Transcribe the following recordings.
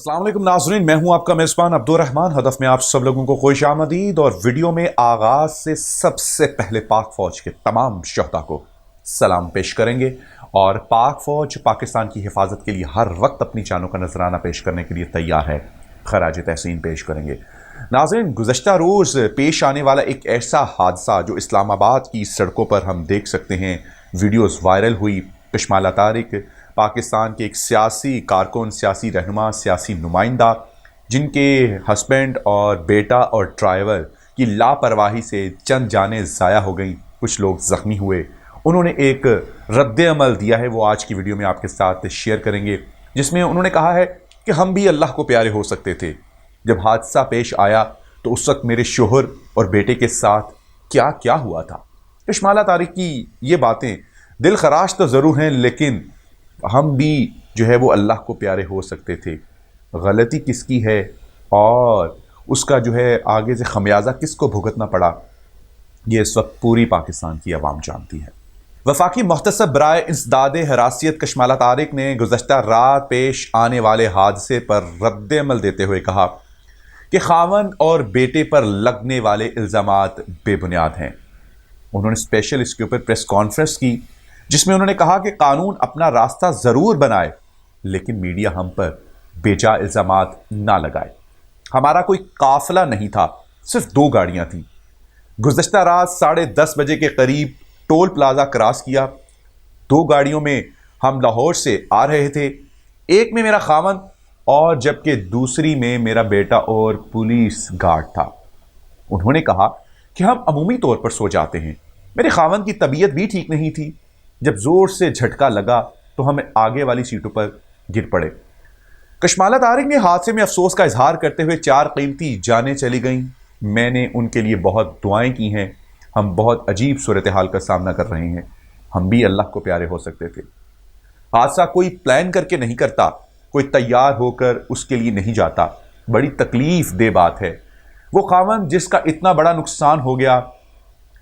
अस्सलाम वालेकुम नाज़रीन, मैं हूं आपका मेज़बान अब्दुर्रहमान। हदफ में आप सब लोगों को खुश आमदीद। और वीडियो में आगाज़ से सबसे पहले पाक फ़ौज के तमाम शहदा को सलाम पेश करेंगे और पाक फ़ौज पाकिस्तान की हिफाजत के लिए हर वक्त अपनी जानों का नजराना पेश करने के लिए तैयार है। खराज तहसीन पेश करेंगे। नाज़रीन, गुज़श्ता रोज़ पेश आने वाला एक ऐसा हादसा जो इस्लामाबाद की सड़कों पर हम देख सकते हैं, वीडियोज़ वायरल हुई। कशमाला तारिक पाकिस्तान के एक सियासी कारकुन, सियासी रहनुमा, सियासी नुमाइंदा, जिनके हस्बैंड और बेटा और ड्राइवर की लापरवाही से चंद जानें ज़ाया हो गई, कुछ लोग ज़ख्मी हुए। उन्होंने एक रद्द-ए-अमल दिया है, वो आज की वीडियो में आपके साथ शेयर करेंगे, जिसमें उन्होंने कहा है कि हम भी अल्लाह को प्यारे हो सकते थे। जब हादसा पेश आया तो उस वक्त मेरे शोहर और बेटे के साथ क्या क्या हुआ था। कशमाला तारिक की ये बातें दिल खराश तो ज़रूर हैं, लेकिन हम भी जो है वो अल्लाह को प्यारे हो सकते थे। गलती किसकी है और उसका जो है आगे से खमियाजा किसको भुगतना पड़ा, ये इस वक्त पूरी पाकिस्तान की आवाम जानती है। वफाकी मुहतसब बराए इंसदाद हरासियत कशमाला तारिक ने गुज़श्ता रात पेश आने वाले हादसे पर रद्द-ए-अमल देते हुए कहा कि खावन और बेटे पर लगने वाले इल्ज़ामात बेबुनियाद हैं। उन्होंने स्पेशल इसके ऊपर प्रेस कॉन्फ्रेंस की, जिसमें उन्होंने कहा कि कानून अपना रास्ता ज़रूर बनाए, लेकिन मीडिया हम पर बेजा इल्ज़ामात ना लगाए। हमारा कोई काफिला नहीं था, सिर्फ 2 गाड़ियां थीं। गुज़श्ता रात 10:30 बजे के करीब टोल प्लाजा क्रॉस किया। 2 गाड़ियों में हम लाहौर से आ रहे थे, एक में मेरा खामन और जबकि दूसरी में मेरा बेटा और पुलिस गार्ड था। उन्होंने कहा कि हम अमूमी तौर पर सो जाते हैं। मेरे खामन की तबीयत भी ठीक नहीं थी। जब जोर से झटका लगा तो हमें आगे वाली सीटों पर गिर पड़े। कशमाला तारिक ने हादसे में अफसोस का इजहार करते हुए 4 कीमती जानें चली गईं। मैंने उनके लिए बहुत दुआएं की हैं। हम बहुत अजीब सूरत हाल का सामना कर रहे हैं। हम भी अल्लाह को प्यारे हो सकते थे। हादसा कोई प्लान करके नहीं करता, कोई तैयार होकर उसके लिए नहीं जाता। बड़ी तकलीफ दे बात है। वो खामन जिसका इतना बड़ा नुकसान हो गया,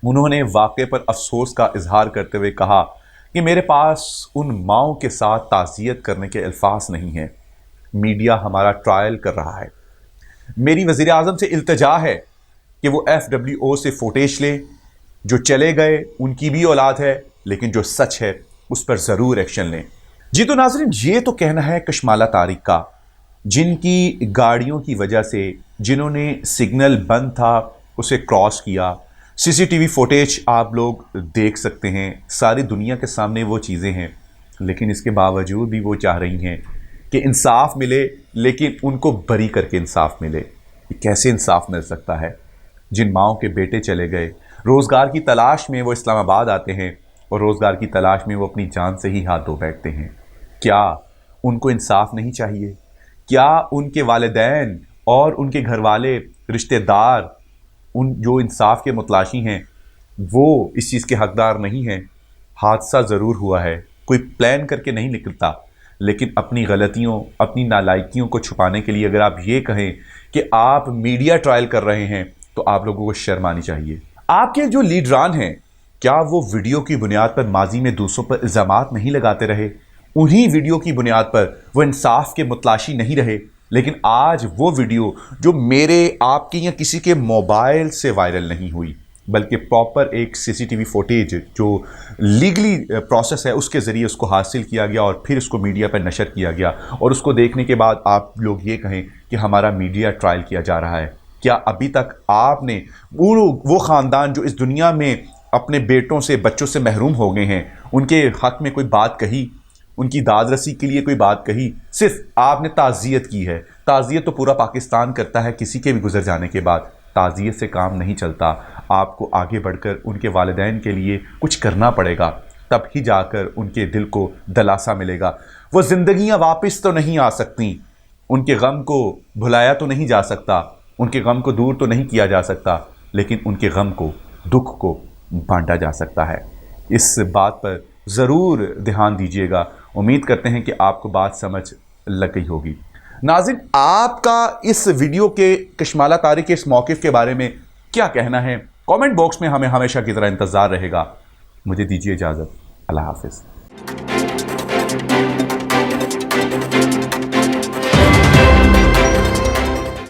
उन्होंने वाक़े पर अफसोस का इजहार करते हुए कहा कि मेरे पास उन माओं के साथ ताज़ियत करने के अल्फाज नहीं हैं। मीडिया हमारा ट्रायल कर रहा है। मेरी वज़ीर आज़म से इल्तिजा है कि वो FWO से फुटेज लें। जो चले गए उनकी भी औलाद है, लेकिन जो सच है उस पर ज़रूर एक्शन लें। जी तो नाज़रीन, ये तो कहना है कशमाला तारिक का, जिनकी गाड़ियों की वजह से, जिन्होंने सिग्नल बंद था उसे क्रॉस किया। CCTV फुटेज आप लोग देख सकते हैं, सारी दुनिया के सामने वो चीज़ें हैं, लेकिन इसके बावजूद भी वो चाह रही हैं कि इंसाफ मिले, लेकिन उनको बरी करके इंसाफ मिले। कैसे इंसाफ मिल सकता है? जिन माओं के बेटे चले गए, रोज़गार की तलाश में वो इस्लामाबाद आते हैं और रोज़गार की तलाश में वो अपनी जान से ही हाथ धो बैठते हैं। क्या उनको इंसाफ नहीं चाहिए? क्या उनके वालिदैन और उनके घर वाले, रिश्तेदार, उन जो इंसाफ के मुतलाशी हैं, वो इस चीज़ के हकदार नहीं हैं? हादसा ज़रूर हुआ है, कोई प्लान करके नहीं निकलता, लेकिन अपनी गलतियों, अपनी नालायकियों को छुपाने के लिए अगर आप ये कहें कि आप मीडिया ट्रायल कर रहे हैं, तो आप लोगों को शर्म आनी चाहिए। आपके जो लीडरान हैं, क्या वो वीडियो की बुनियाद पर माजी में दूसरों पर इल्ज़ामात नहीं लगाते रहे? उन्हीं वीडियो की बुनियाद पर वो इंसाफ के मुतलाशी नहीं रहे? लेकिन आज वो वीडियो जो मेरे, आपके या किसी के मोबाइल से वायरल नहीं हुई, बल्कि प्रॉपर एक CCTV फुटेज जो लीगली प्रोसेस है उसके ज़रिए उसको हासिल किया गया और फिर उसको मीडिया पर नशर किया गया, और उसको देखने के बाद आप लोग ये कहें कि हमारा मीडिया ट्रायल किया जा रहा है। क्या अभी तक आपने वो ख़ानदान जो इस दुनिया में अपने बेटों से, बच्चों से महरूम हो गए हैं, उनके हक़ में कोई बात कही? उनकी दाद रसी के लिए कोई बात कही? सिर्फ आपने ताज़ियत की है। ताज़ियत तो पूरा पाकिस्तान करता है, किसी के भी गुजर जाने के बाद। ताज़ियत से काम नहीं चलता, आपको आगे बढ़कर उनके वालिदैन के लिए कुछ करना पड़ेगा, तब ही जाकर उनके दिल को दिलासा मिलेगा। वो ज़िंदगियाँ वापस तो नहीं आ सकती, उनके गम को भुलाया तो नहीं जा सकता, उनके गम को दूर तो नहीं किया जा सकता, लेकिन उनके गम को, दुख को बांटा जा सकता है। इस बात पर ज़रूर ध्यान दीजिएगा। उम्मीद करते हैं कि आपको बात समझ लग गई होगी। नाज़रीन, आपका इस वीडियो के कशमाला तारिक के इस मौक़िफ़ के बारे में क्या कहना है? कमेंट बॉक्स में हमें हमेशा की तरह इंतज़ार रहेगा। मुझे दीजिए इजाज़त। अल्लाह हाफ़िज़।